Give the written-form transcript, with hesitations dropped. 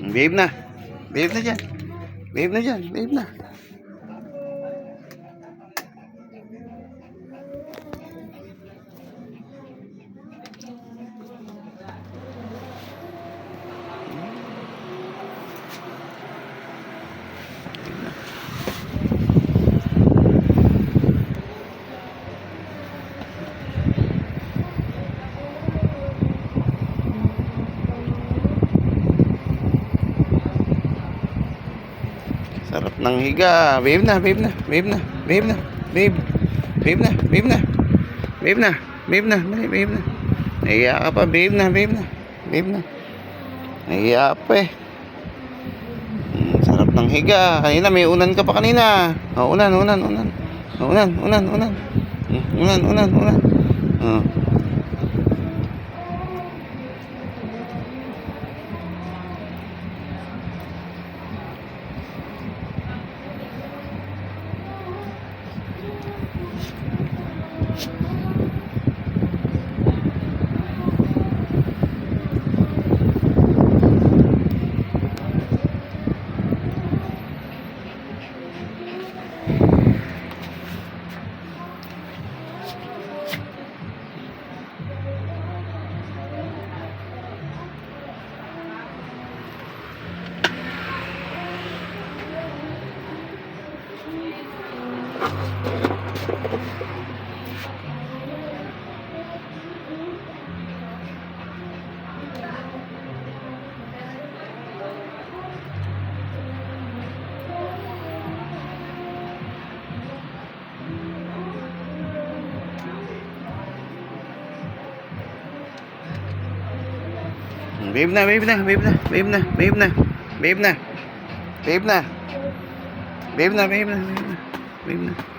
Behave na. Behave na dyan. Behave na dyan. Behave na. Sarap ng higa. Behave na, behave na, behave na, behave na, behave. Behave na, behave na. Behave na, behave na, behave na. Nahiya ka pa, behave na, behave na. Behave na. Nahiya pa eh. Sarap ng higa. Kanina may unan ka pa kanina. Oh, unan. Unan. Oh. Behave na, behave na, behave na, behave na, behave na, behave na, behave na, behave na, behave na, behave na, behave na.